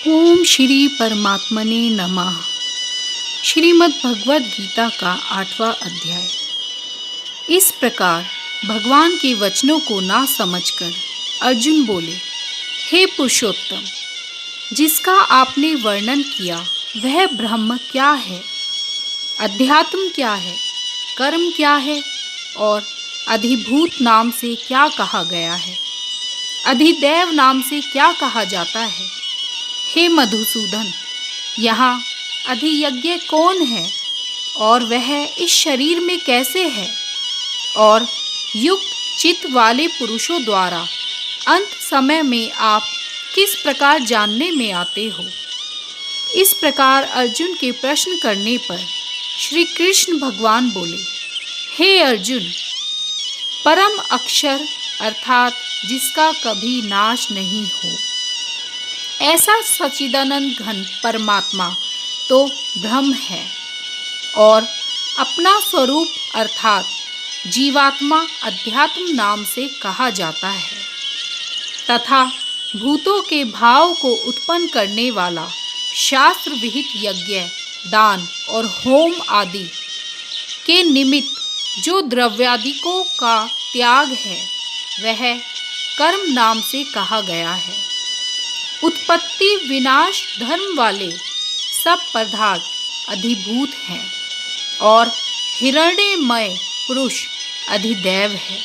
ओम श्री परमात्मने नमः। श्रीमद् भगवद गीता का 8वां अध्याय। इस प्रकार भगवान के वचनों को ना समझकर अर्जुन बोले, हे पुरुषोत्तम, जिसका आपने वर्णन किया वह ब्रह्म क्या है, अध्यात्म क्या है, कर्म क्या है और अधिभूत नाम से क्या कहा गया है, अधिदैव नाम से क्या कहा जाता है। हे मधुसूदन, यहाँ अधियज्ञ कौन है और वह इस शरीर में कैसे है, और युक्त चित्त वाले पुरुषों द्वारा अंत समय में आप किस प्रकार जानने में आते हो। इस प्रकार अर्जुन के प्रश्न करने पर श्री कृष्ण भगवान बोले, हे अर्जुन, परम अक्षर अर्थात जिसका कभी नाश नहीं हो, ऐसा सच्चिदानंद घन परमात्मा तो ब्रह्म है, और अपना स्वरूप अर्थात जीवात्मा अध्यात्म नाम से कहा जाता है, तथा भूतों के भाव को उत्पन्न करने वाला शास्त्र विहित यज्ञ, दान और होम आदि के निमित्त जो द्रव्यादिकों का त्याग है वह कर्म नाम से कहा गया है। उत्पत्ति विनाश धर्म वाले सब पदार्थ अधिभूत हैं और हिरण्यमय पुरुष अधिदैव है।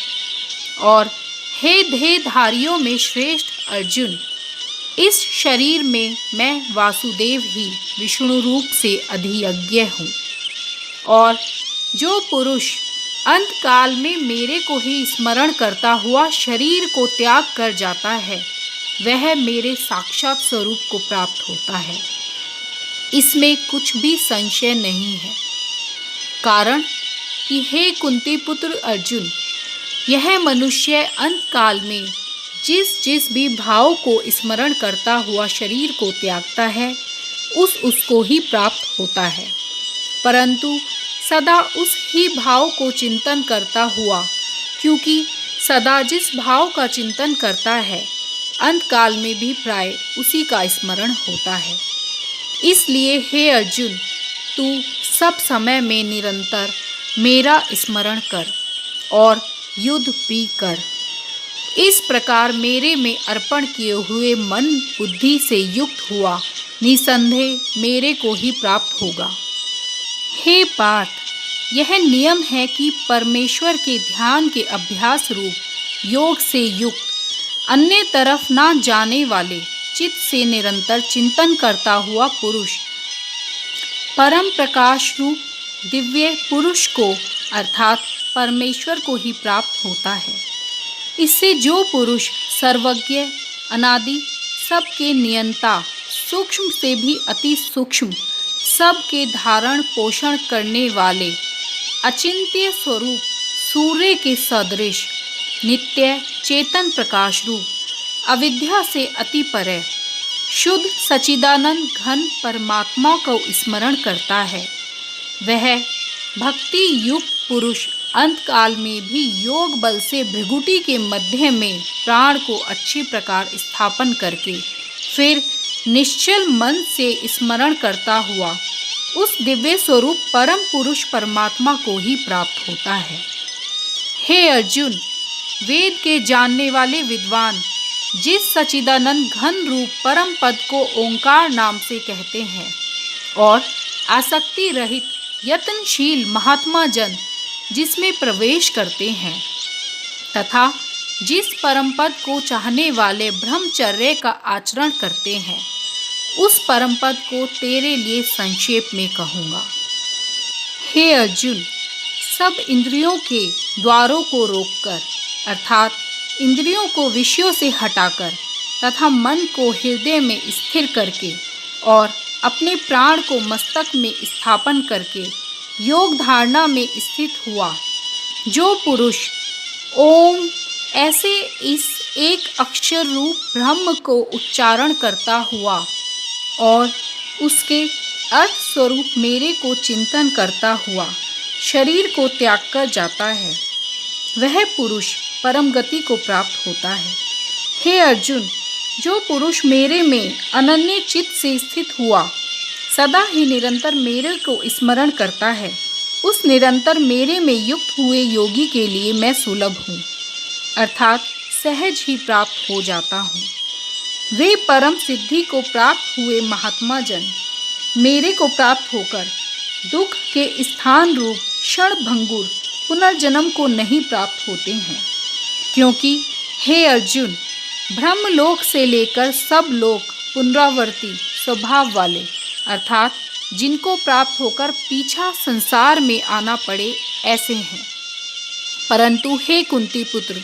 और हे देहधारियों में श्रेष्ठ अर्जुन, इस शरीर में मैं वासुदेव ही विष्णु रूप से अधियज्ञ हूँ। और जो पुरुष अंत काल में मेरे को ही स्मरण करता हुआ शरीर को त्याग कर जाता है वह मेरे साक्षात स्वरूप को प्राप्त होता है, इसमें कुछ भी संशय नहीं है। कारण कि हे कुंती पुत्र अर्जुन, यह मनुष्य अंत काल में जिस जिस भी भाव को स्मरण करता हुआ शरीर को त्यागता है उसको ही प्राप्त होता है, परंतु सदा उस ही भाव को चिंतन करता हुआ, क्योंकि सदा जिस भाव का चिंतन करता है अंत काल में भी प्राय उसी का स्मरण होता है। इसलिए हे अर्जुन, तू सब समय में निरंतर मेरा स्मरण कर और युद्ध भी कर। इस प्रकार मेरे में अर्पण किए हुए मन बुद्धि से युक्त हुआ निसंदेह मेरे को ही प्राप्त होगा। हे पार्थ, यह नियम है कि परमेश्वर के ध्यान के अभ्यास रूप योग से युक्त अन्य तरफ ना जाने वाले चित्त से निरंतर चिंतन करता हुआ पुरुष परम प्रकाश रूप दिव्य पुरुष को अर्थात परमेश्वर को ही प्राप्त होता है। इससे जो पुरुष सर्वज्ञ, अनादि, सबके नियंता, सूक्ष्म से भी अति सूक्ष्म, सबके धारण पोषण करने वाले अचिंत्य स्वरूप सूर्य के सदृश नित्य चेतन प्रकाश रूप अविद्या से अति परे शुद्ध सच्चिदानंद घन परमात्मा को स्मरण करता है, वह भक्ति युक्त पुरुष अंत काल में भी योग बल से भृगुटी के मध्य में प्राण को अच्छी प्रकार स्थापन करके फिर निश्चल मन से स्मरण करता हुआ उस दिव्य स्वरूप परम पुरुष परमात्मा को ही प्राप्त होता है। हे अर्जुन, वेद के जानने वाले विद्वान जिस सच्चिदानंद घन रूप परम पद को ओंकार नाम से कहते हैं और आसक्ति रहित यत्नशील महात्मा जन जिसमें प्रवेश करते हैं, तथा जिस परम पद को चाहने वाले ब्रह्मचर्य का आचरण करते हैं, उस परम पद को तेरे लिए संक्षेप में कहूँगा। हे अर्जुन, सब इंद्रियों के द्वारों को रोककर अर्थात इंद्रियों को विषयों से हटाकर तथा मन को हृदय में स्थिर करके और अपने प्राण को मस्तक में स्थापन करके योग धारणा में स्थित हुआ जो पुरुष ओम ऐसे इस एक अक्षर रूप ब्रह्म को उच्चारण करता हुआ और उसके अर्थ स्वरूप मेरे को चिंतन करता हुआ शरीर को त्याग कर जाता है, वह पुरुष परम गति को प्राप्त होता है। हे अर्जुन, जो पुरुष मेरे में अनन्य चित्त से स्थित हुआ, सदा ही निरंतर मेरे को स्मरण करता है, उस निरंतर मेरे में युक्त हुए योगी के लिए मैं सुलभ हूँ, अर्थात सहज ही प्राप्त हो जाता हूँ। वे परम सिद्धि को प्राप्त हुए महात्मा जन मेरे को प्राप्त होकर दुख के स्थान रूप क्षण भंगुर पुनर्जन्म को नहीं प्राप्त होते हैं, क्योंकि हे अर्जुन, ब्रह्मलोक से लेकर सब लोग पुनरावर्ती स्वभाव वाले, अर्थात जिनको प्राप्त होकर पीछा संसार में आना पड़े, ऐसे हैं। परंतु हे कुंती पुत्र,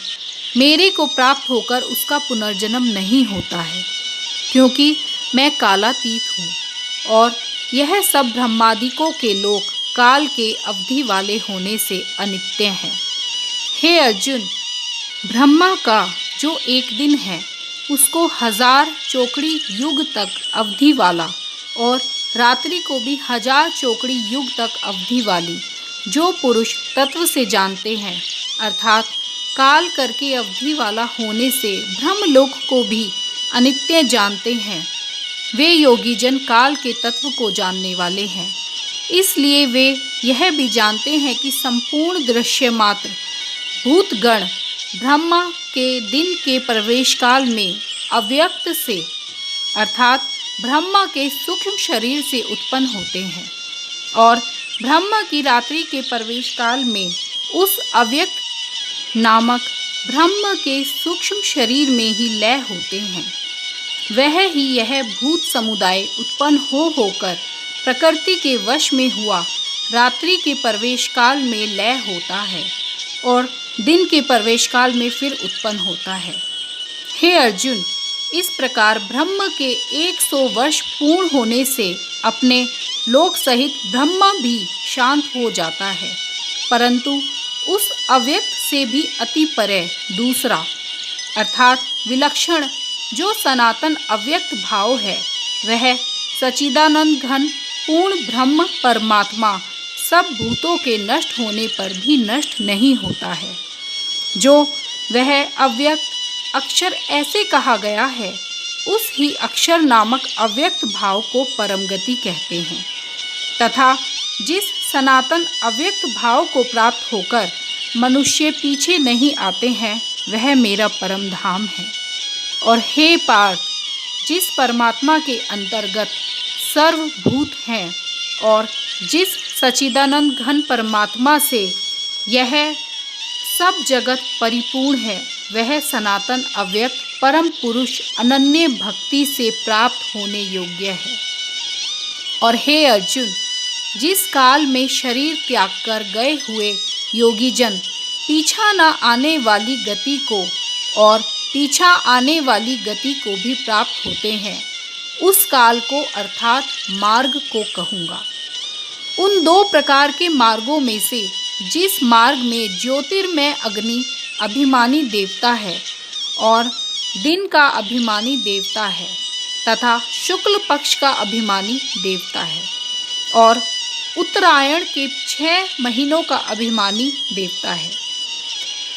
मेरे को प्राप्त होकर उसका पुनर्जन्म नहीं होता है, क्योंकि मैं कालातीत हूँ और यह सब ब्रह्मादिकों के लोक काल के अवधि वाले होने से अनित्य हैं। हे अर्जुन, ब्रह्मा का जो एक दिन है उसको 1000 चौकड़ी युग तक अवधि वाला और रात्रि को भी 1000 चौकड़ी युग तक अवधि वाली जो पुरुष तत्व से जानते हैं, अर्थात काल करके अवधि वाला होने से ब्रह्मलोक को भी अनित्य जानते हैं, वे योगी जन काल के तत्व को जानने वाले हैं। इसलिए वे यह भी जानते हैं कि संपूर्ण दृश्य मात्र भूतगण ब्रह्मा के दिन के प्रवेश काल में अव्यक्त से, अर्थात ब्रह्मा के सूक्ष्म शरीर से उत्पन्न होते हैं और ब्रह्मा की रात्रि के प्रवेश काल में उस अव्यक्त नामक ब्रह्म के सूक्ष्म शरीर में ही लय होते हैं। वह ही यह भूत समुदाय उत्पन्न होकर प्रकृति के वश में हुआ रात्रि के प्रवेश काल में लय होता है और दिन के प्रवेश काल में फिर उत्पन्न होता है। हे अर्जुन, इस प्रकार ब्रह्म के 100 वर्ष पूर्ण होने से अपने लोक सहित ब्रह्मा भी शांत हो जाता है, परंतु उस अव्यक्त से भी अति परे दूसरा, अर्थात विलक्षण जो सनातन अव्यक्त भाव है, वह सच्चिदानंद घन पूर्ण ब्रह्म परमात्मा सब भूतों के नष्ट होने पर भी नष्ट नहीं होता है। जो वह अव्यक्त अक्षर ऐसे कहा गया है, उस ही अक्षर नामक अव्यक्त भाव को परम गति कहते हैं, तथा जिस सनातन अव्यक्त भाव को प्राप्त होकर मनुष्य पीछे नहीं आते हैं, वह मेरा परम धाम है। और हे पार्थ, जिस परमात्मा के अंतर्गत सर्वभूत हैं और जिस सच्चिदानंद घन परमात्मा से यह सब जगत परिपूर्ण है, वह सनातन अव्यक्त परम पुरुष अनन्य भक्ति से प्राप्त होने योग्य है। और हे अर्जुन, जिस काल में शरीर त्याग कर गए हुए योगी जन पीछा न आने वाली गति को और पीछा आने वाली गति को भी प्राप्त होते हैं, उस काल को अर्थात मार्ग को कहूँगा। उन 2 प्रकार के मार्गों में से जिस मार्ग में ज्योतिर्मय अग्नि अभिमानी देवता है और दिन का अभिमानी देवता है तथा शुक्ल पक्ष का अभिमानी देवता है और उत्तरायण के 6 महीनों का अभिमानी देवता है,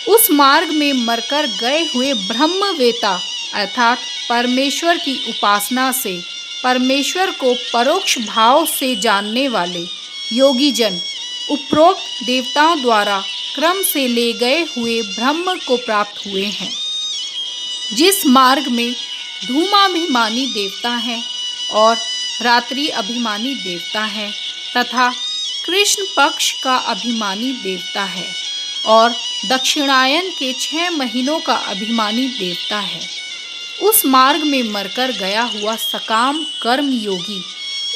उस मार्ग में मरकर गए हुए ब्रह्मवेता अर्थात परमेश्वर की उपासना से परमेश्वर को परोक्ष भाव से जानने वाले योगी जन उपरोक्त देवताओं द्वारा क्रम से ले गए हुए ब्रह्म को प्राप्त हुए हैं। जिस मार्ग में धूमाभिमानी देवता हैं और रात्रि अभिमानी देवता है तथा कृष्ण पक्ष का अभिमानी देवता है और दक्षिणायन के 6 महीनों का अभिमानी देवता है, उस मार्ग में मरकर गया हुआ सकाम कर्म योगी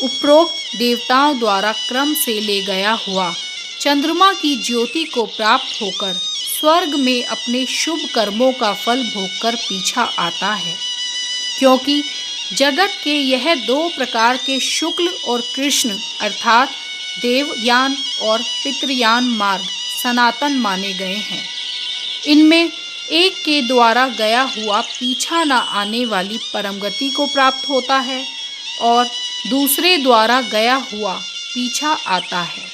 उपरोक्त देवताओं द्वारा क्रम से ले गया हुआ चंद्रमा की ज्योति को प्राप्त होकर स्वर्ग में अपने शुभ कर्मों का फल भोगकर पीछा आता है। क्योंकि जगत के यह 2 प्रकार के शुक्ल और कृष्ण अर्थात देवयान और पितृयान मार्ग सनातन माने गए हैं। इनमें एक के द्वारा गया हुआ पीछा न आने वाली परम गति को प्राप्त होता है और दूसरे द्वारा गया हुआ पीछा आता है,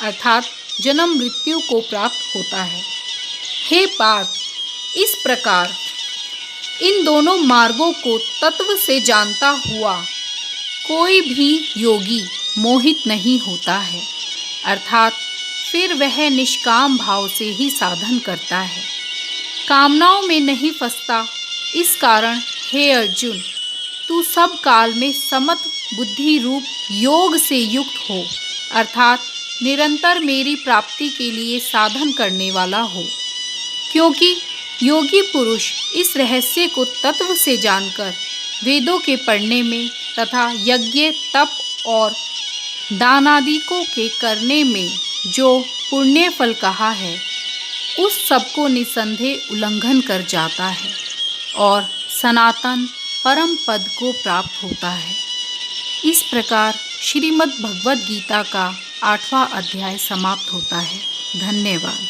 अर्थात जन्म मृत्यु को प्राप्त होता है। हे पार्थ, इस प्रकार इन दोनों मार्गों को तत्व से जानता हुआ कोई भी योगी मोहित नहीं होता है, अर्थात फिर वह निष्काम भाव से ही साधन करता है, कामनाओं में नहीं फंसता। इस कारण हे अर्जुन, तू सब काल में समत बुद्धि रूप योग से युक्त हो, अर्थात निरंतर मेरी प्राप्ति के लिए साधन करने वाला हो। क्योंकि योगी पुरुष इस रहस्य को तत्व से जानकर वेदों के पढ़ने में तथा यज्ञ तप और दानादिकों के करने में जो पुण्य फल कहा है, उस सबको निसंदेह उल्लंघन कर जाता है और सनातन परम पद को प्राप्त होता है। इस प्रकार श्रीमद् भगवद गीता का 8वां अध्याय समाप्त होता है। धन्यवाद।